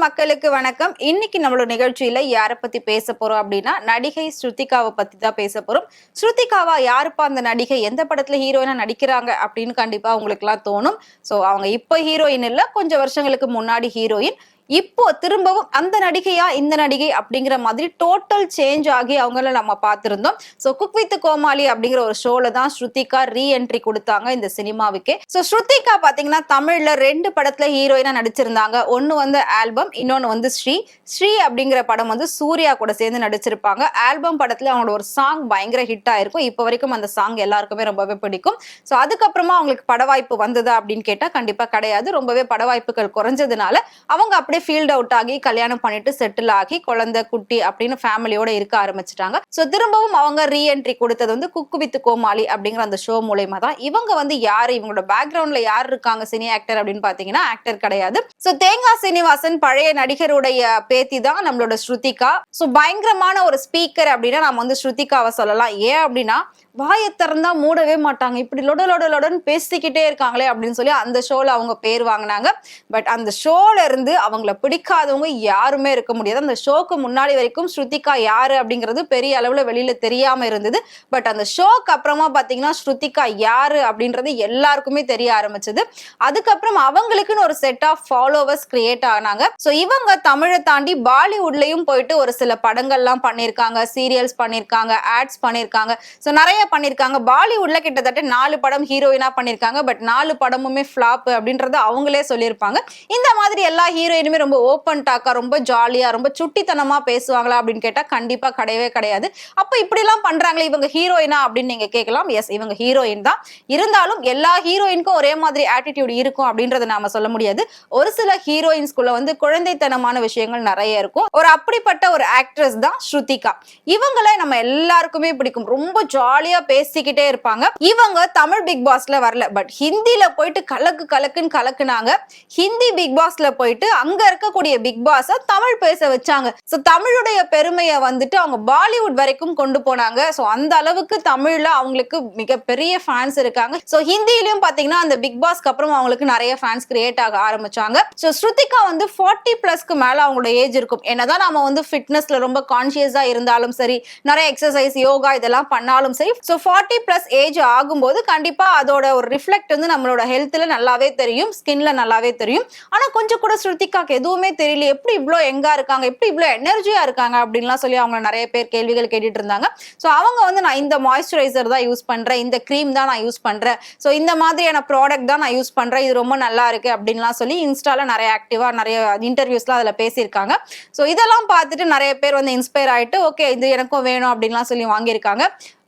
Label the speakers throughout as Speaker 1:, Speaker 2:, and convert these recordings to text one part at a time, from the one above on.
Speaker 1: மக்களுக்கு வணக்கம். இன்னைக்கு நம்மளோட நிகழ்ச்சியில யாரை பத்தி பேச போறோம் அப்படின்னா, நடிகை ஸ்ருதிகாவை பத்தி தான் பேச போறோம். ஸ்ருதிகாவா யாருப்பா அந்த நடிகை? எந்த படத்துல ஹீரோயினா நடிக்கிறாங்க அப்படின்னு கண்டிப்பா உங்களுக்குலாம் தோணும். சோ அவங்க இப்ப ஹீரோயின் இல்ல, கொஞ்சம் வருஷங்களுக்கு முன்னாடி ஹீரோயின். இப்போ திரும்பவும் அந்த நடிகையா இந்த நடிகை அப்படிங்கிற மாதிரி டோட்டல் சேஞ்ச் ஆகி அவங்கள நம்ம பார்த்திருந்தோம். சோ குக் வித் கோமாளி அப்படிங்கிற ஒரு ஷோல தான் ஸ்ருதிகா ரீஎன்ட்ரி கொடுத்தாங்க இந்த சினிமாவுக்கே. சோ ஸ்ருதிகா பாத்தீங்கன்னா தமிழ்ல 2 படத்துல ஹீரோயினா நடிச்சிருந்தாங்க. ஒன்னு வந்து ஆல்பம், இன்னொன்னு வந்து ஸ்ரீ. ஸ்ரீ அப்படிங்கிற படம் வந்து சூர்யா கூட சேர்ந்து நடிச்சிருப்பாங்க. ஆல்பம் படத்துல அவங்களோட ஒரு சாங் பயங்கர ஹிட் ஆயிருக்கும். இப்ப வரைக்கும் அந்த சாங் எல்லாருக்குமே ரொம்பவே பிடிக்கும். சோ அதுக்கப்புறமா அவங்களுக்கு பட வாய்ப்பு வந்ததா அப்படின்னு கேட்டா கண்டிப்பா கிடையாது. ரொம்பவே பட வாய்ப்புகள் குறைஞ்சதுனால அவங்க அப்படியே ஃபீல்ட் அவுட் ஆகி கல்யாணம் பண்ணிட்டு செட்டில் ஆகி குழந்தை குட்டி அப்படின்னு ஃபேமிலியோட இருக்க ஆரம்பிச்சிட்டாங்க. சோ திரும்பவும் அவங்க ரீஎன்ட்ரி கொடுத்தது வந்து குக் வித் கோமாளி அப்படிங்கிற அந்த ஷோ மூலமா தான். இவங்க வந்து யாரு, இவங்களோட பேக்ரவுண்ட்ல யார் இருக்காங்க சினி ஆக்டர் அப்படின்னு பாத்தீங்கன்னா ஆக்டர் கிடையாது. சோ தேங்காய் சீனிவாசன் பழைய நடிகருடைய பேத்தி தான் நம்மளோட ஸ்ருதிகா. சோ பயங்கரமான ஒரு ஸ்பீக்கர் அப்படின்னா நம்ம வந்து ஸ்ருதிகாவை சொல்லலாம். ஏன் அப்படின்னா வாயை திறந்தா மூடவே மாட்டாங்க, இப்படி லொடன்னு பேசிக்கிட்டே இருக்காங்களே அப்படின்னு சொல்லி அந்த ஷோல அவங்க பேர் வாங்கினாங்க. பட் அந்த ஷோல இருந்து அவங்கள பிடிக்காதவங்க யாருமே இருக்க முடியாது. அந்த ஷோக்கு முன்னாடி வரைக்கும் ஸ்ருதிகா யாரு அப்படிங்கிறது பெரிய அளவுல வெளியில தெரியாம இருந்தது. பட் அந்த ஷோக்கு அப்புறமா பாத்தீங்கன்னா ஸ்ருதிகா யாரு அப்படின்றது எல்லாருக்குமே தெரிய ஆரம்பிச்சது. அதுக்கப்புறம் அவங்களுக்குன்னு ஒரு செட் ஆஃப் ஃபாலோவர்ஸ் கிரியேட் ஆனாங்க. சோ இவங்க தமிழை தாண்டி பாலிவுட்லயும் போயிட்டு ஒரு சில படங்கள்லாம் பண்ணிருக்காங்க, சீரியல்ஸ் பண்ணிருக்காங்க, ஆட்ஸ் பண்ணிருக்காங்க. சோ நிறைய பண்ணிருக்காங்க. பாலிவுட்ல கிட்டத்தட்ட 4 படம் ஹீரோயினா பண்ணிருக்காங்க. பட் 4 படமுமே ஃபிளாப் அப்படின்றத அவங்களே சொல்லியிருப்பாங்க. இந்த மாதிரி எல்லா ஹீரோயினுமே ரொம்ப ஓப்பன் டாக்கா, ரொம்ப ஜாலியா, ரொம்ப சுட்டித்தனமா பேசுவாங்களா அப்படின்னு கேட்டா கண்டிப்பா கிடையவே கிடையாது. அப்ப இப்படி எல்லாம் பண்றாங்களே இவங்க ஹீரோயினா அப்படின்னு நீங்க கேட்கலாம். எஸ், இவங்க ஹீரோயின் தான். இருந்தாலும் எல்லா ஹீரோயினுக்கும் ஒரே மாதிரி ஆட்டிடியூட் இருக்கும் அப்படின்றத நாம சொல்ல முடியாது. ஒரு சில ஹீரோயின்ஸ்குள்ள வந்து குழந்தைத்தனமான விஷயங்கள் நிறைய இருக்கும். ஒரு அப்படிப்பட்ட ஒரு ஆக்ட்ரஸ் தான் ஸ்ருதிகா. இவங்களை நம்ம எல்லாருக்குமே பிடிக்கும். ரொம்ப ஜாலியா பேசிக்கிட்டே இருப்பாங்க. இவங்க தமிழ் பிக் பாஸ்ல வரல, பட் ஹிந்தில போயிட்டு கலக்குன்னு கலக்குனாங்க. ஹிந்தி பிக் பாஸ்ல போயிட்டு அங்க இருக்கக்கூடிய பிக் பாஸ் தமிழ் பேச வச்சாங்க. சோ தமிழுடைய பெருமையை வந்துட்டு அவங்க பாலிவுட் வரைக்கும் கொண்டு போனாங்க. சோ அந்த அளவுக்கு தமிழ்ல அவங்களுக்கு மிகப்பெரிய ஃபேன்ஸ் இருக்காங்க. சோ ஹிந்திலயும் பாத்தீங்கன்னா அந்த பிக் பாஸ்க்கு அப்புறம் அவங்களுக்கு நிறைய ஃபேன்ஸ் கிரியேட் ஆக ஆரம்பிச்சாங்க. சோ ஸ்ருதிகா வந்து 40+ மேல அவங்களோட ஏஜ் இருக்கும். என்னதான் நாம வந்து ஃபிட்னஸ்ல ரொம்ப கான்சியஸா இருந்தாலும் சரி, நிறைய எக்ஸசைஸ் யோகா இதெல்லாம் பண்ணாலும் சரி, சோ 40+ ஏஜ் ஆகும்போது கண்டிப்பா அதோட ஒரு ரிஃப்ளெக்ட் வந்து நம்மளோட ஹெல்த்ல நல்லாவே தெரியும், ஸ்கின்ல நல்லாவே தெரியும். ஆனா கொஞ்சம் கூட ஸ்ருதிகாக்கு எதுவுமே தெரியல, எப்படி இவ்ளோ எங்கா இருக்காங்க, எப்படி இவ்ளோ எனர்ஜியா இருக்காங்க அப்படின்லாம் சொல்லி அவங்க நிறைய பேர் கேள்விகள் கேட்டுட்டு இருந்தாங்க. சோ அவங்க வந்து நான் இந்த மாய்ஸ்சரைசர் தான் யூஸ் பண்றேன், இந்த கிரீம் தான் நான் யூஸ் பண்றேன், சோ இந்த மாதிரியான ப்ராடக்ட் தான் நான் யூஸ் பண்றேன், இது ரொம்ப நல்லா இருக்கு அப்படின்லாம் சொல்லி இன்ஸ்டால நிறைய ஆக்டிவா நிறைய இன்டர்வியூஸ்லாம் அதுல பேசியிருக்காங்க. சோ இதெல்லாம் பார்த்துட்டு நிறைய பேர் வந்து இன்ஸ்பயர் ஆயிட்டு ஓகே இது எனக்கும் வேணும் அப்படின்லாம் சொல்லி வாங்கியிருக்காங்க.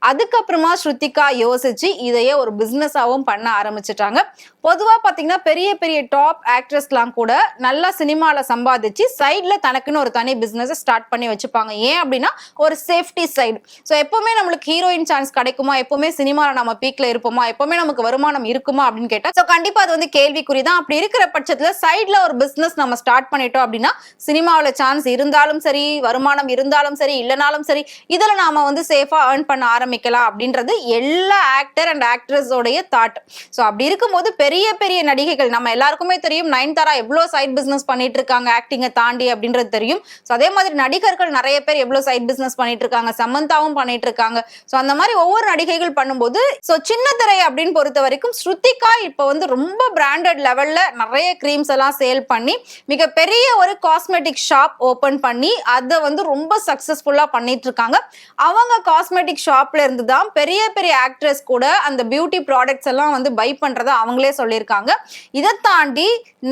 Speaker 1: அதுக்கப்புறமா ஸ்ருதிகா யோசிச்சு இதையே ஒரு பிசினஸாவும் பண்ண ஆரம்பிச்சிட்டாங்க. பொதுவா பாத்தீங்கன்னா பெரிய பெரிய டாப் ஆக்ட்ரஸ்லாம் கூட நல்லா சினிமால சம்பாதிச்சு சைட்ல தனக்குன்னு ஒரு தனி பிசினஸ் ஸ்டார்ட் பண்ணி வச்சுப்பாங்க. ஏன் அப்படின்னா ஒரு சேஃப்டி சைடு. சோ எப்பவுமே நம்மளுக்கு ஹீரோயின் சான்ஸ் கிடைக்குமா, எப்பவுமே சினிமால நம்ம பீக்ல இருப்போமா, எப்பவுமே நமக்கு வருமானம் இருக்குமா அப்படின்னு கேட்டா சோ கண்டிப்பா அது வந்து கேள்விக்குறிதான். அப்படி இருக்கிற பட்சத்துல சைட்ல ஒரு பிசினஸ் நம்ம ஸ்டார்ட் பண்ணிட்டோம் அப்படின்னா சினிமாவில சான்ஸ் இருந்தாலும் சரி, வருமானம் இருந்தாலும் சரி, இல்லனாலும் சரி, இதுல நாம வந்து சேஃபா ஏர்ன் பண்ண ஆரம்பிக்கலாம் அப்படின்றது எல்லா ஆக்டர் அண்ட் ஆக்ட்ரஸ் உடைய தாட். சோ அப்படி இருக்கும்போது பெரிய பெரிய நடிகைகள் நம்ம எல்லாருக்குமே தெரியும், நயன்தாரா எவ்வளவு சைட் பிசினஸ் பண்ணிட்டு இருக்காங்க ஆக்டிங்கை தாண்டி அப்படின்றது தெரியும். சோ அதே மாதிரி நடிகர்கள் நிறைய பேர் எவ்வளவு சைட் பிசினஸ் பண்ணிட்டு இருக்காங்க, சமந்தாவும் பண்ணிட்டு இருக்காங்க. சோ அந்த மாதிரி ஒவ்வொரு நடிகைகள் பண்ணும்போது சோ சின்ன திரை அப்படின்னு பொறுத்த வரைக்கும் ஸ்ருதிகா இப்ப வந்து ரொம்ப பிராண்டட் லெவல்ல நிறைய கிரீம்ஸ் எல்லாம் சேல் பண்ணி மிகப்பெரிய ஒரு காஸ்மெட்டிக் ஷாப் ஓபன் பண்ணி அதை வந்து ரொம்ப சக்சஸ்ஃபுல்லா பண்ணிட்டு இருக்காங்க. அவங்க காஸ்மெட்டிக் ஷாப்ல இருந்து தான் பெரிய பெரிய ஆக்ட்ரஸ் கூட அந்த பியூட்டி ப்ராடக்ட்ஸ் எல்லாம் வந்து பை பண்றத அவங்களே சொல்லியிருக்காங்க. இதை தாண்டி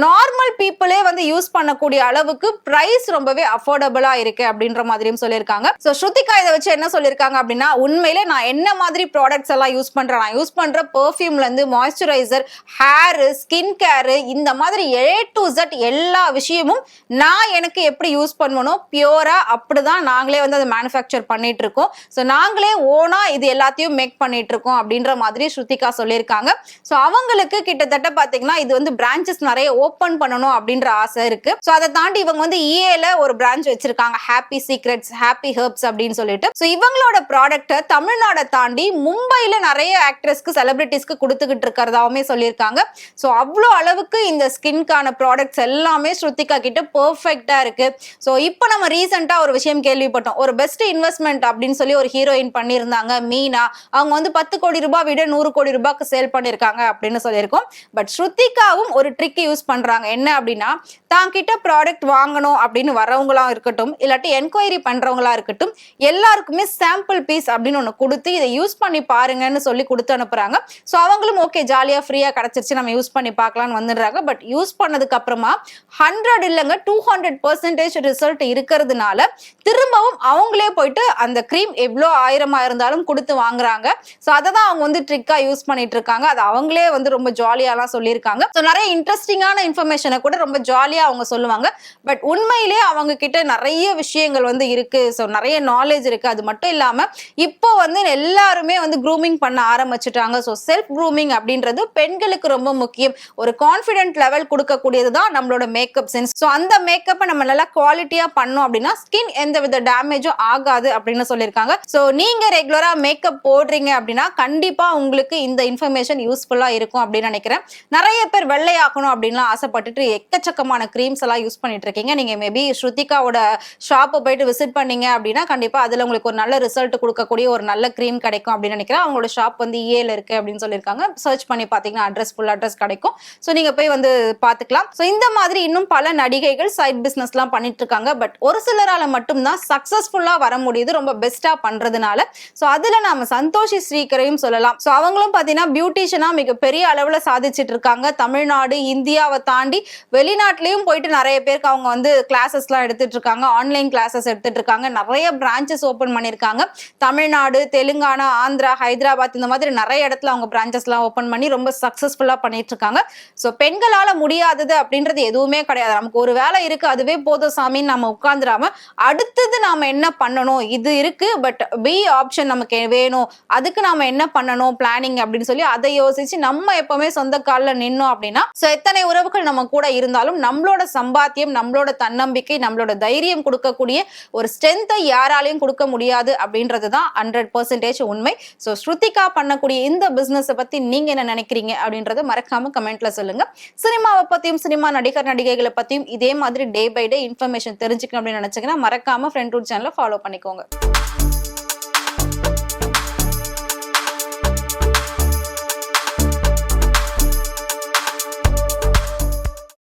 Speaker 1: நார்மல் பீப்புளே வந்து யூஸ் பண்ணக்கூடிய அளவுக்கு பிரைஸ் ரொம்பவே அஃபோர்டபுளா இருக்கு அப்படின்ற மாதிரியும் சொல்லியிருக்காங்க. சோ ஸ்ருதிகா இதை வச்சு என்ன சொல்லியிருக்காங்க அப்படின்னா, உண்மையிலே நான் என்ன மாதிரி ப்ராடக்ட்ஸ் எல்லாம் யூஸ் பண்றேன், நான் யூஸ் பண்ற பெர்ஃப்யூம்ல இருந்து மாய்ஸ்சரைசர், ஹேர், ஸ்கின் கேர், இந்த மாதிரி A to Z எல்லா விஷயமும் நான் எனக்கு எப்படி யூஸ் பண்ணுவனோ பியூரா அப்படிதான் நாங்களே வந்து அதை மேனுஃபேக்சர் பண்ணிட்டு இருக்கோம். சோ நாங்களே ஓனா ஓனா இது எல்லாத்தையும் மேக் பண்ணிட்டு இருக்கோம் அப்படின்ற மாதிரி ஸ்ருதிகா சொல்லியிருக்காங்க. ஸோ அவங்களுக்கு கிட்டத்தட்ட பாத்தீங்கன்னா இது வந்து பிரான்ச்சஸ் நிறைய ஓபன் பண்ணணும் அப்படின்ற ஆசை இருக்கு. ஸோ அதை தாண்டி இவங்க வந்து EAல ஒரு பிரான்ச் வச்சிருக்காங்க, ஹாப்பி சீக்ரெட்ஸ், ஹாப்பி ஹெர்ப்ஸ் அப்படின்னு சொல்லிட்டு. ஸோ இவங்களோட ப்ராடக்ட்டை தமிழ்நாடை தாண்டி மும்பைல நிறைய ஆக்ட்ரஸ்க்கு செலிபிரிட்டிஸ்க்கு கொடுத்துக்கிட்டு இருக்கிறதாவுமே சொல்லியிருக்காங்க. ஸோ அவ்வளோ அளவுக்கு இந்த ஸ்கின்கான ப்ராடக்ட்ஸ் எல்லாமே ஸ்ருதிகா கிட்ட பெர்ஃபெக்டா இருக்கு. ஸோ இப்போ நம்ம ரீசெண்டா ஒரு விஷயம் கேள்விப்பட்டோம், ஒரு பெஸ்ட் இன்வெஸ்ட்மெண்ட் அப்படின்னு சொல்லி ஒரு ஹீரோயின் பண்ணியிருந்தாங்க மீனா. அவங்க வந்து 10 கோடி ரூபாய் விட 100 கோடி ரூபாய்க்கு சேல் பண்ணியிருக்காங்க அப்படின்னு சொல்லியிருக்கோம். பட் ஸ்ருதிகாவும் ஒரு ட்ரிக் யூஸ் பண்றாங்க. என்ன அப்படின்னா, தான் கிட்ட ப்ராடக்ட் வாங்கணும் அப்படின்னு வரவங்களா இருக்கட்டும், இல்லாட்டி என்கொயரி பண்றவங்களா இருக்கட்டும், எல்லாருக்குமே சாம்பிள் பீஸ் அப்படின்னு ஒன்று கொடுத்து இதை யூஸ் பண்ணி பாருங்கன்னு சொல்லி கொடுத்து அனுப்புறாங்க. ஸோ அவங்களும் ஓகே ஜாலியா ஃப்ரீயா கிடைச்சிருச்சு நம்ம யூஸ் பண்ணி பார்க்கலாம்னு வந்துடுறாங்க. பட் யூஸ் பண்ணதுக்கு அப்புறமா 100 இல்லைங்க 200% ரிசல்ட் இருக்கிறதுனால திரும்பவும் அவங்களே போயிட்டு அந்த கிரீம் எவ்வளோ 1000 இருந்தாலும் கொடுத்து வாங்குறாங்க. ஸோ அதை தான் அவங்க வந்து ட்ரிக்கா யூஸ் பண்ணிட்டு இருக்காங்க. அது அவங்களே வந்து ரொம்ப ஜாலியாலாம் சொல்லியிருக்காங்க. ஸோ நிறைய இன்ட்ரெஸ்டிங்கான இன்ஃபர்மேஷனை கூட ரொம்ப ஜாலியா அவங்க சொல்லுவாங்க. பட் உண்மையிலே அவங்க கிட்ட நிறைய விஷயங்கள் வந்து இருக்கு. ஸோ நிறைய நாலேஜ் இருக்கு. அது மட்டும் இல்லாம இப்போ வந்து எல்லாருமே வந்து க்ரூமிங் பண்ண ஆரம்பிச்சுட்டாங்க. ஸோ செல்ஃப் க்ரூமிங் அப்படின்றது பெண்களுக்கு ரொம்ப முக்கியம். ஒரு கான்ஃபிடென்ட் லெவல் கொடுக்கக்கூடியது தான் நம்மளோட மேக்கப் சென்ஸ். ஸோ அந்த மேக்கப்பை நம்ம நல்லா குவாலிட்டியா பண்ணோம் அப்படின்னா ஸ்கின் எந்த வித டேமேஜும் ஆகாது அப்படின்னு சொல்லியிருக்காங்க. ஸோ நீங்க ரெகுலரா மேக்கப் போடுறீங்க அப்படின்னா கண்டிப்பா உங்களுக்கு இந்த இன்ஃபர்மேஷன் யூஸ்ஃபுல்லா இருக்கும் அப்படின்னு நினைக்கிறேன். நிறைய பேர் வெள்ளையாக்கணும் அப்படின்லாம் ஆசைப்பட்டுட்டு எக்கச்சக்கமான கிரீம்ஸ் எல்லாம் யூஸ் பண்ணிட்டு இருக்கீங்க. நீங்க மேபி ஸ்ருதிகாவோட ஷாப்பை போயிட்டு விசிட் பண்ணீங்க அப்படின்னா கண்டிப்பா அதுல உங்களுக்கு ஒரு நல்ல ரிசல்ட் கொடுக்கக்கூடிய ஒரு நல்ல கிரீம் கிடைக்கும் அப்படின்னு நினைக்கிறேன். அவங்களோட ஷாப் வந்து EAல இருக்கு அப்படின்னு சொல்லியிருக்காங்க. சர்ச் பண்ணி பாத்தீங்கன்னா ஃபுல் அட்ரஸ் கிடைக்கும். ஸோ நீங்க போய் வந்து பாத்துக்கலாம். ஸோ இந்த மாதிரி இன்னும் பல நடிகைகள் சைட் பிசினஸ் எல்லாம் பண்ணிட்டு இருக்காங்க. பட் ஒரு சிலரால மட்டும்தான் சக்சஸ்ஃபுல்லா வர முடியுது, ரொம்ப பெஸ்டா பண்றதுனால. ஸோ அதுல நாம சந்தோஷி ஸ்ரீகரையும் சொல்லலாம். ஸோ அவங்களும் பாத்தீங்கன்னா பியூட்டிஷியனா மிகப்பெரிய அளவுல சாதிச்சுட்டு இருக்காங்க. தமிழ்நாடு, இந்தியாவை தாண்டி வெளிநாட்டிலையும் போயிட்டு நிறைய பேருக்கு அவங்க வந்து கிளாஸஸ் எல்லாம் எடுத்துட்டு இருக்காங்க. ஆன்லைன் கிளாஸஸ் எடுத்துட்டு இருக்காங்க. நிறைய பிரான்ச்சஸ் ஓபன் பண்ணிருக்காங்க. தமிழ்நாடு, தெலுங்கானா, ஆந்திரா, ஹைதராபாத் இந்த மாதிரி நிறைய இடத்துல அவங்க பிரான்ச்சஸ் எல்லாம் ஓபன் பண்ணி ரொம்ப சக்சஸ்ஃபுல்லா பண்ணிட்டு இருக்காங்க. ஸோ பெண்களால முடியாதது அப்படின்றது எதுவுமே கிடையாது. நமக்கு ஒரு வேலை இருக்கு, அதுவே போதும் சாமின்னு நம்ம உட்கார்ந்துடாம அடுத்தது நாம என்ன பண்ணணும், இது இருக்கு பட் பி ஆப்ஷன் நமக்கு வேணும், அதுக்கு நாம என்ன பண்ணணும் பிளானிங் அப்படின்னு சொல்லி அதை யோசிச்சு நம்ம எப்பவுமே சொந்த காலில் நின்னோம் அப்படின்னா ஸோ எத்தனை உறவுகள் நம்ம கூட இருந்தாலும் நம்மளோட சம்பாத்தியம், நம்மளோட தன்னம்பிக்கை, நம்மளோட தைரியம் கொடுக்கக்கூடிய ஒரு ஸ்ட்ரென்த்தை யாராலையும் கொடுக்க முடியாது அப்படின்றது தான் 100% உண்மை. ஸோ ஸ்ருதிகா பண்ணக்கூடிய இந்த பிசினஸ் பத்தி நீங்க என்ன நினைக்கிறீங்க அப்படின்றத மறக்காம கமெண்ட்ல சொல்லுங்க. சினிமாவை பத்தியும் சினிமா நடிகர் நடிகைகளை பத்தியும் இதே மாதிரி டே பை டே இன்ஃபர்மேஷன் தெரிஞ்சுக்கணும் அப்படின்னு நினைச்சீங்கன்னா மறக்காம ஃப்ரெண்ட் ரூட் சேனலை ஃபாலோ பண்ணிக்கோங்க.